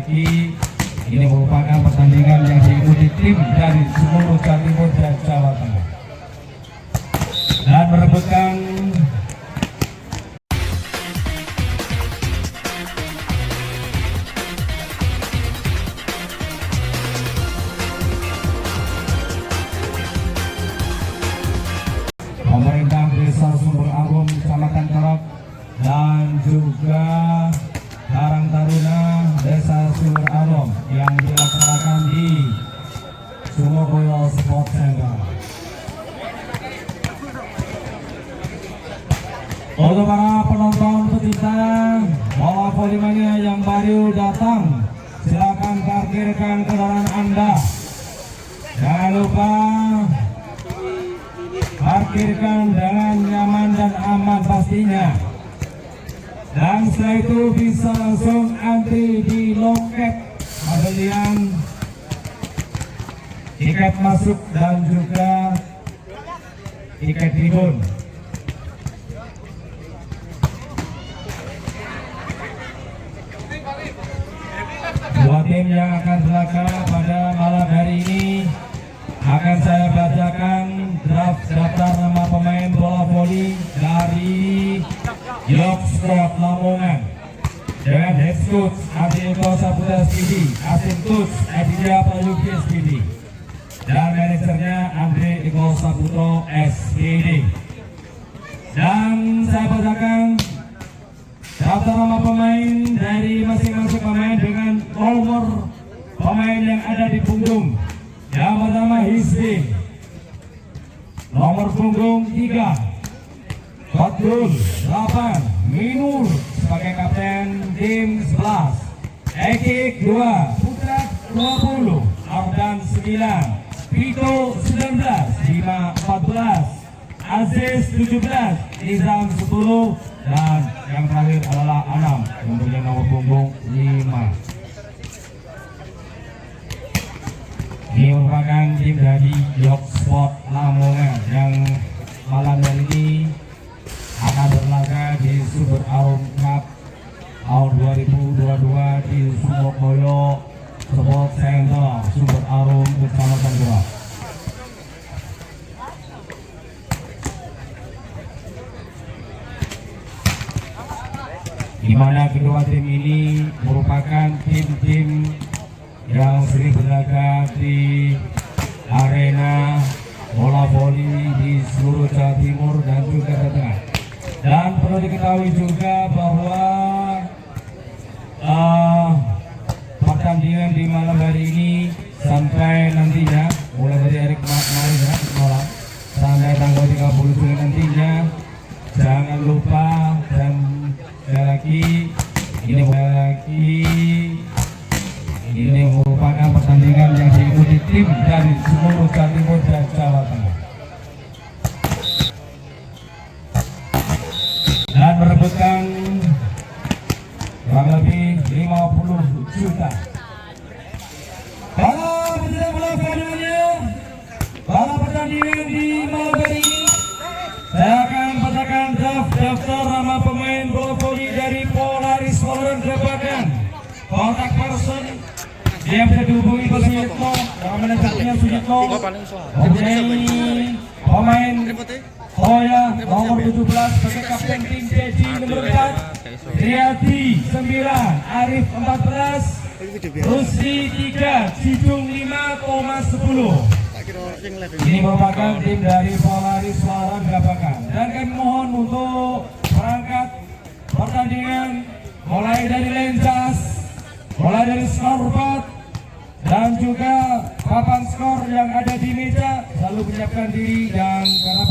lagi-lagi ini merupakan pertandingan yang diikuti tim dari seluruh Jawa Timur dan Jawa Tengah dan merebutkan pemerintah Desa Sumber Arum, Kecamatan Kerok, dan juga Karang Taruna Desa Sumber Arum yang dilaksanakan di Sumokoyo Sport Center. Untuk para penonton pecinta bola voli mania yang baru datang, silakan parkirkan kendaraan Anda. Jangan lupa parkirkan dengan nyaman dan aman pastinya. Dan setelah itu bisa langsung antri di loket pembelian tiket masuk dan juga tiket tribun. Dua tim yang akan berlaga pada malam hari ini akan saya bacakan draft daftar nama pemain bola voli dari York Sport Lamongan dengan head coach Adi Eko Saputra SPD, assistant coach Aditya Prayuki SPD, dan manajernya Andre Eko Saputra SPD. Dan saya bacakan daftar nama pemain dari masing-masing pemain dengan nomor pemain yang ada di punggung. Yang pertama Hisbi, nomor punggung 3, Fatul 8, Minur sebagai kapten tim 11, Ekik 2, Putra 20, Ardan 9, Pito 19, Bima 14, Aziz 17, Nizam 10, dan yang terakhir adalah Anam mempunyai nomor punggung 5. Ini merupakan tim dari York Sport Lamongan yang malam hari ini akan berlaga di Sumber Arum Cup tahun 2022 di Sumokoyo Sport Center Sumber Arum, Kecamatan Kerok. Di mana kedua tim ini merupakan tim-tim yang sering berlaga di arena bola voli di seluruh Jawa Timur dan juga Jawa Tengah. Dan perlu diketahui juga bahwa pertandingan di malam hari ini sampai nantinya mulai dari hari kemarin ya, malam sampai tanggal 30 Juli nantinya, jangan lupa dan ini merupakan pertandingan yang diikuti tim dari seluruh Jawa Timur dan Jawa Tengah dan merebutkan kurang lebih 50 juta. Para pecinta bola voli, para pertandingan di malam hari ini, saya akan bacakan draft daftar nama pemain bola voli dari Polaris Valorant Grabagan. Kontak person yang bisa dihubungi Pak Sujitno, manajernya Sujitno, mempunyai pemain Toya nomor 17 sebagai kapten tim Dedi nomor 4, Riyadi 9, Arif 14, Rusdi 3, Cidung 5, Thomas 10. Ini merupakan tim dari Polaris Valorant Grabagan. Dan kami mohon untuk perangkat pertandingan mulai dari lencas, mulai dari scoreboard dan juga papan skor yang ada di meja, selalu menyiapkan diri dan karena